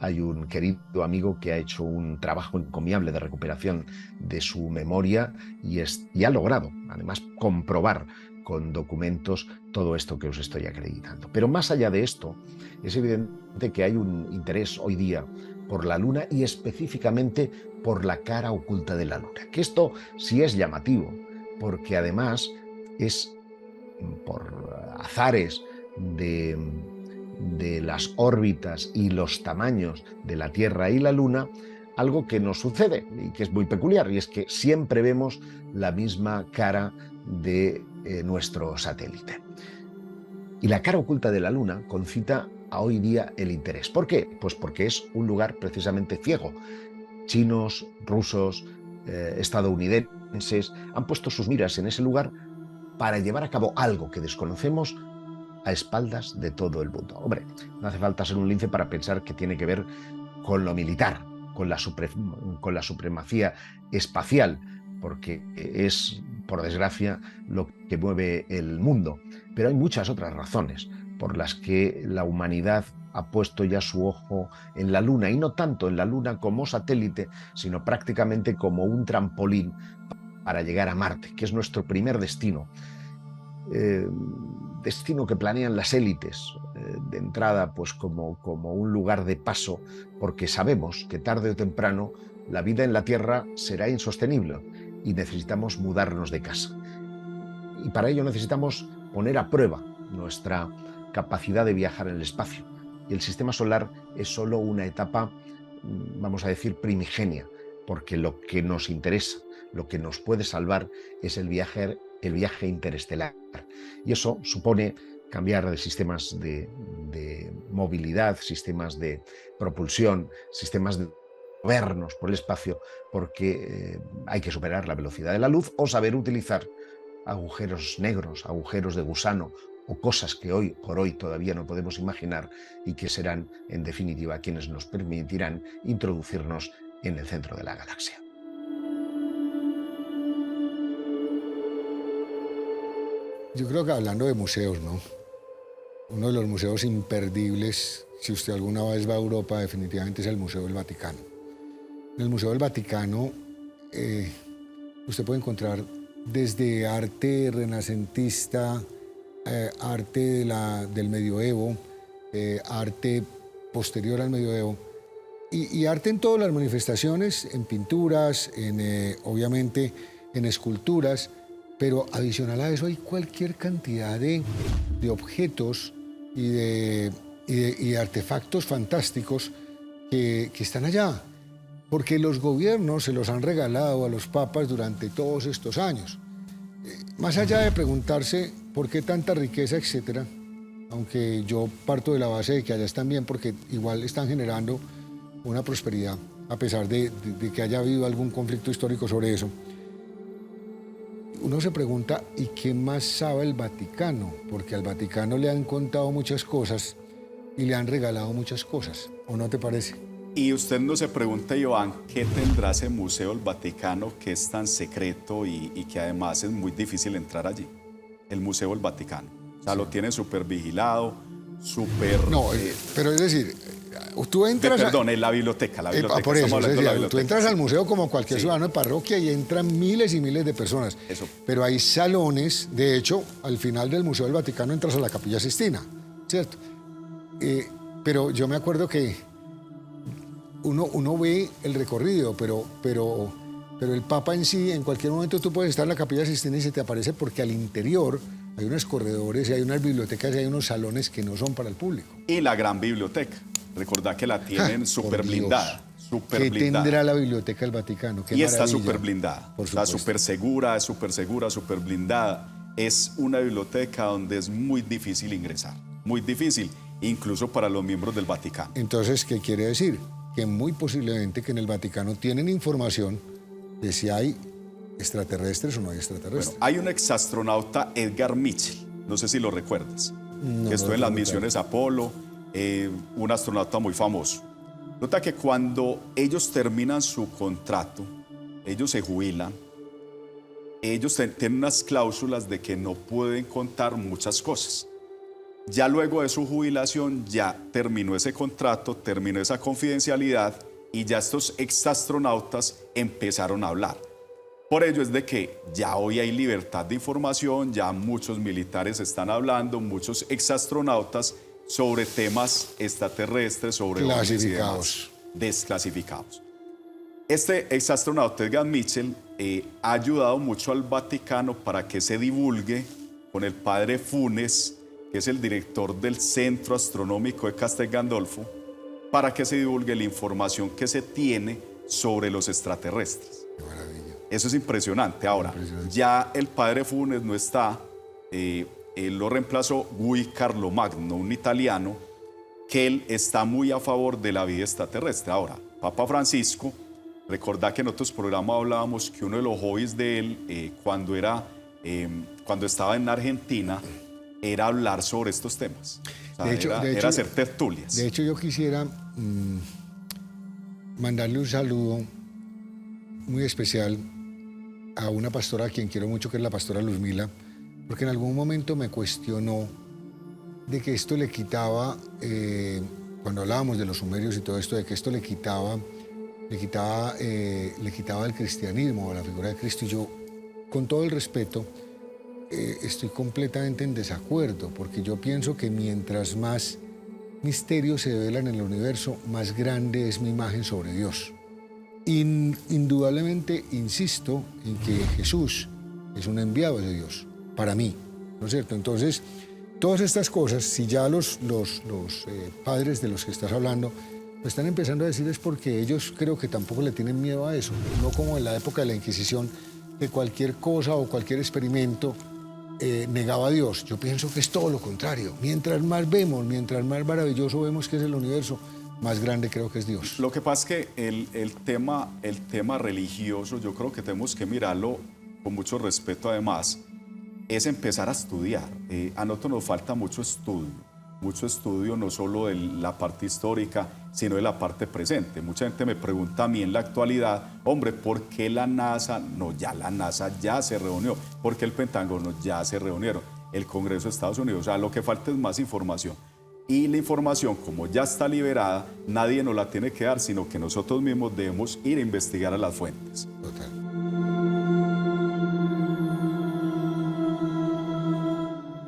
Hay un querido amigo que ha hecho un trabajo encomiable de recuperación de su memoria y ha logrado, además, comprobar con documentos todo esto que os estoy acreditando. Pero más allá de esto, es evidente que hay un interés hoy día por la Luna y específicamente por la cara oculta de la Luna. Que esto sí es llamativo, porque además es por azares de las órbitas y los tamaños de la Tierra y la Luna, algo que nos sucede y que es muy peculiar, y es que siempre vemos la misma cara de nuestro satélite. Y la cara oculta de la Luna concita a hoy día el interés. ¿Por qué? Pues porque es un lugar precisamente ciego. Chinos, rusos, estadounidenses han puesto sus miras en ese lugar para llevar a cabo algo que desconocemos a espaldas de todo el mundo. Hombre, no hace falta ser un lince para pensar que tiene que ver con lo militar, con la supremacía espacial, porque es, por desgracia, lo que mueve el mundo. Pero hay muchas otras razones por las que la humanidad ha puesto ya su ojo en la Luna, y no tanto en la Luna como satélite, sino prácticamente como un trampolín para llegar a Marte, que es nuestro primer destino. Destino que planean las élites de entrada, pues como un lugar de paso, porque sabemos que tarde o temprano la vida en la Tierra será insostenible y necesitamos mudarnos de casa. Y para ello necesitamos poner a prueba nuestra capacidad de viajar en el espacio. Y el sistema solar es solo una etapa, vamos a decir, primigenia, porque lo que nos interesa, lo que nos puede salvar es el viaje interestelar. Y eso supone cambiar de sistemas de movilidad, sistemas de propulsión, sistemas de movernos por el espacio, porque hay que superar la velocidad de la luz o saber utilizar agujeros negros, agujeros de gusano o cosas que hoy por hoy todavía no podemos imaginar y que serán, en definitiva, quienes nos permitirán introducirnos en el centro de la galaxia. Yo creo que hablando de museos, ¿no? Uno de los museos imperdibles, si usted alguna vez va a Europa, definitivamente es el Museo del Vaticano. En el Museo del Vaticano usted puede encontrar desde arte renacentista, arte del medioevo, arte posterior al medioevo, y arte en todas las manifestaciones, en pinturas, obviamente en esculturas, pero adicional a eso hay cualquier cantidad de objetos y de artefactos fantásticos que están allá, porque los gobiernos se los han regalado a los papas durante todos estos años. Más allá de preguntarse por qué tanta riqueza, etcétera, aunque yo parto de la base de que allá están bien porque igual están generando una prosperidad, a pesar de que haya habido algún conflicto histórico sobre eso. Uno se pregunta, ¿y qué más sabe el Vaticano? Porque al Vaticano le han contado muchas cosas y le han regalado muchas cosas, ¿o no te parece? Y usted no se pregunta, Iván, ¿qué tendrá ese Museo del Vaticano que es tan secreto y que además es muy difícil entrar allí? El Museo del Vaticano. O sea, lo tiene súper vigilado, súper... No, pero es decir, tú entras... Perdón, es la biblioteca. Por eso, la biblioteca. Tú entras al museo como cualquier ciudadano de parroquia y entran miles y miles de personas. Eso. Pero hay salones, de hecho, al final del Museo del Vaticano entras a la Capilla Sixtina, ¿cierto? Pero yo me acuerdo que uno ve el recorrido, pero el Papa en sí, en cualquier momento tú puedes estar en la Capilla Sixtina y se te aparece porque al interior hay unos corredores, y hay unas bibliotecas y hay unos salones que no son para el público. Y la gran biblioteca. Recordad que la tienen súper blindada. ¿Qué tendrá la Biblioteca del Vaticano? Y está súper blindada. Está súper segura, súper blindada. Es una biblioteca donde es muy difícil ingresar. Muy difícil, incluso para los miembros del Vaticano. Entonces, ¿qué quiere decir? Que muy posiblemente que en el Vaticano tienen información de si hay extraterrestres o no hay extraterrestres. Bueno, hay un exastronauta, Edgar Mitchell, no sé si lo recuerdas, que estuvo en las misiones Apolo, un astronauta muy famoso. Nota que cuando ellos terminan su contrato, ellos se jubilan, ellos tienen unas cláusulas de que no pueden contar muchas cosas. Ya luego de su jubilación, ya terminó ese contrato, terminó esa confidencialidad y ya estos exastronautas empezaron a hablar. Por ello es de que ya hoy hay libertad de información, ya muchos militares están hablando, muchos exastronautas sobre temas extraterrestres, sobre clasificados, desclasificados. Este exastronauta Edgar Mitchell ha ayudado mucho al Vaticano para que se divulgue con el padre Funes, que es el director del Centro Astronómico de Castel Gandolfo, para que se divulgue la información que se tiene sobre los extraterrestres. Qué maravilla. Eso es impresionante. Ahora, ya el padre Funes no está, él lo reemplazó Guy Carlomagno, un italiano, que él está muy a favor de la vida extraterrestre. Ahora, Papa Francisco, recordá que en otros programas hablábamos que uno de los hobbies de él, cuando estaba en Argentina, era hablar sobre estos temas. O sea, era hacer tertulias. De hecho, yo quisiera mandarle un saludo muy especial a una pastora a quien quiero mucho, que es la pastora Luzmila, porque en algún momento me cuestionó de que esto le quitaba, cuando hablábamos de los sumerios y todo esto, de que esto le quitaba el cristianismo, a la figura de Cristo. Y yo, con todo el respeto, estoy completamente en desacuerdo, porque yo pienso que mientras más misterios se develan en el universo, más grande es mi imagen sobre Dios. Indudablemente insisto en que Jesús es un enviado de Dios, para mí, ¿no es cierto? Entonces, todas estas cosas, si ya los padres de los que estás hablando lo están empezando a decir, es porque ellos creo que tampoco le tienen miedo a eso, no como en la época de la Inquisición, que cualquier cosa o cualquier experimento negaba a Dios. Yo pienso que es todo lo contrario. Mientras más vemos, mientras más maravilloso vemos que es el universo, más grande creo que es Dios. Lo que pasa es que el tema religioso, yo creo que tenemos que mirarlo con mucho respeto además, es empezar a estudiar. A nosotros nos falta mucho estudio, no solo de la parte histórica, sino de la parte presente. Mucha gente me pregunta a mí en la actualidad, hombre, ¿por qué la NASA? No, ya la NASA ya se reunió. ¿Por qué el Pentágono ya se reunieron? el Congreso de Estados Unidos. O sea, lo que falta es más información. Y la información, como ya está liberada, nadie nos la tiene que dar, sino que nosotros mismos debemos ir a investigar a las fuentes. Total.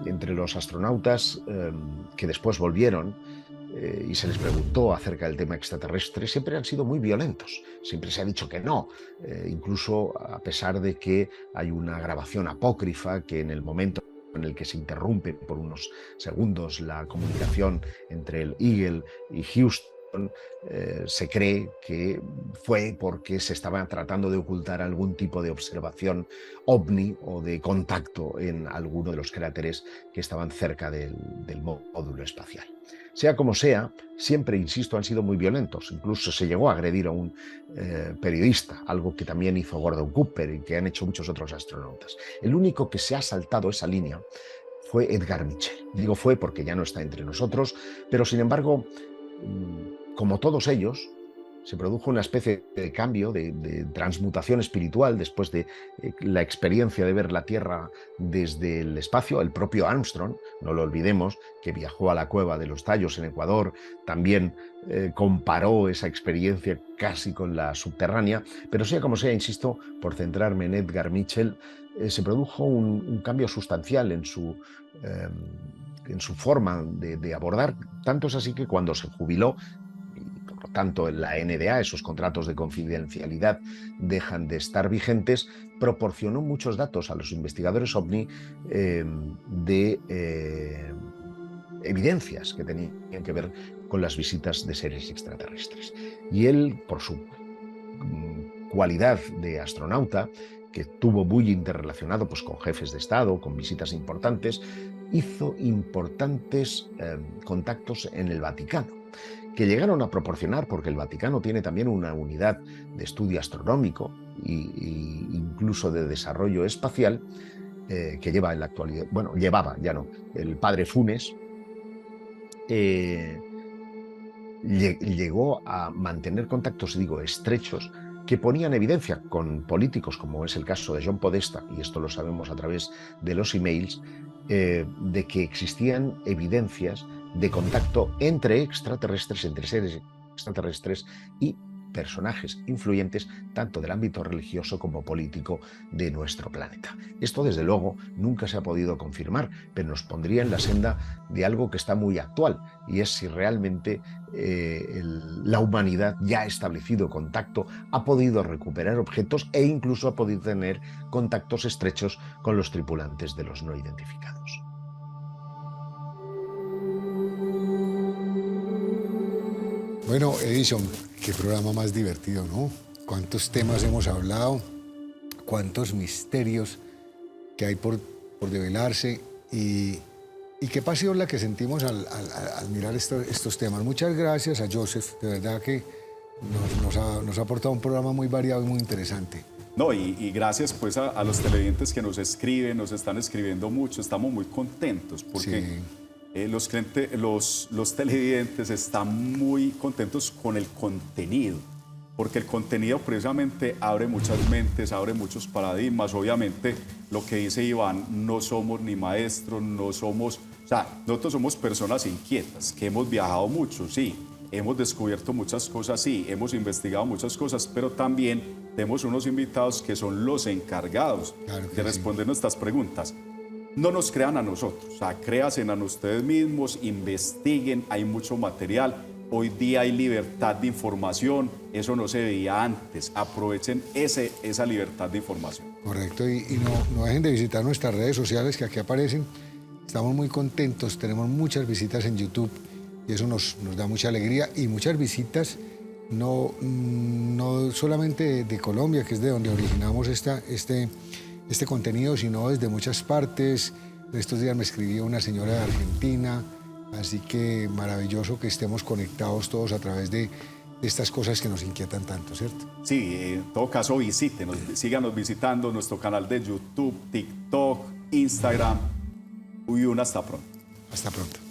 Entre los astronautas que después volvieron y se les preguntó acerca del tema extraterrestre, siempre han sido muy violentos. Siempre se ha dicho que no, incluso a pesar de que hay una grabación apócrifa que en el momento en el que se interrumpe por unos segundos la comunicación entre el Eagle y Houston, se cree que fue porque se estaba tratando de ocultar algún tipo de observación ovni o de contacto en alguno de los cráteres que estaban cerca del módulo espacial. Sea como sea, siempre, insisto, han sido muy violentos. Incluso se llegó a agredir a un periodista, algo que también hizo Gordon Cooper y que han hecho muchos otros astronautas. El único que se ha saltado esa línea fue Edgar Mitchell. Digo fue porque ya no está entre nosotros, pero sin embargo, como todos ellos, se produjo una especie de cambio, de transmutación espiritual después de la experiencia de ver la Tierra desde el espacio. El propio Armstrong, no lo olvidemos, que viajó a la cueva de los Tallos en Ecuador, también comparó esa experiencia casi con la subterránea. Pero sea como sea, insisto, por centrarme en Edgar Mitchell, se produjo un cambio sustancial en su forma de abordar. Tanto es así que cuando se jubiló, tanto en la NDA, esos contratos de confidencialidad dejan de estar vigentes, proporcionó muchos datos a los investigadores OVNI de evidencias que tenían que ver con las visitas de seres extraterrestres. Y él, por su cualidad de astronauta, que estuvo muy interrelacionado pues, con jefes de Estado, con visitas importantes, hizo importantes contactos en el Vaticano, que llegaron a proporcionar, porque el Vaticano tiene también una unidad de estudio astronómico e incluso de desarrollo espacial, que lleva en la actualidad, bueno, llevaba, ya no, el padre Funes, llegó a mantener contactos, digo, estrechos, que ponían evidencia con políticos, como es el caso de John Podesta, y esto lo sabemos a través de los emails, de que existían evidencias de contacto entre extraterrestres, entre seres extraterrestres y personajes influyentes tanto del ámbito religioso como político de nuestro planeta. Esto, desde luego, nunca se ha podido confirmar, pero nos pondría en la senda de algo que está muy actual, y es si realmente la humanidad ya ha establecido contacto, ha podido recuperar objetos e incluso ha podido tener contactos estrechos con los tripulantes de los no identificados. Bueno, Edison, qué programa más divertido, ¿no? Cuántos temas hemos hablado, cuántos misterios que hay por develarse y qué pasión la que sentimos al mirar estos temas. Muchas gracias a Joseph, de verdad que nos ha aportado un programa muy variado y muy interesante. No, y gracias pues a los televidentes que nos escriben, nos están escribiendo mucho, estamos muy contentos porque... Sí. Los televidentes están muy contentos con el contenido, porque el contenido precisamente abre muchas mentes, abre muchos paradigmas. Obviamente, lo que dice Iván, no somos ni maestros, no somos... O sea, nosotros somos personas inquietas, que hemos viajado mucho, sí, hemos descubierto muchas cosas, sí, hemos investigado muchas cosas, pero también tenemos unos invitados que son los encargados de responder nuestras preguntas. No nos crean a nosotros, o sea, créanse a ustedes mismos, investiguen, hay mucho material. Hoy día hay libertad de información, eso no se veía antes. Aprovechen esa libertad de información. Correcto, y no dejen de visitar nuestras redes sociales que aquí aparecen. Estamos muy contentos, tenemos muchas visitas en YouTube y eso nos da mucha alegría y muchas visitas, no solamente de Colombia, que es de donde originamos este contenido, sino desde muchas partes. Estos días me escribió una señora de Argentina, así que maravilloso que estemos conectados todos a través de estas cosas que nos inquietan tanto, ¿cierto? Sí, en todo caso visítenos, síganos visitando nuestro canal de YouTube, TikTok, Instagram. Hasta pronto. Hasta pronto.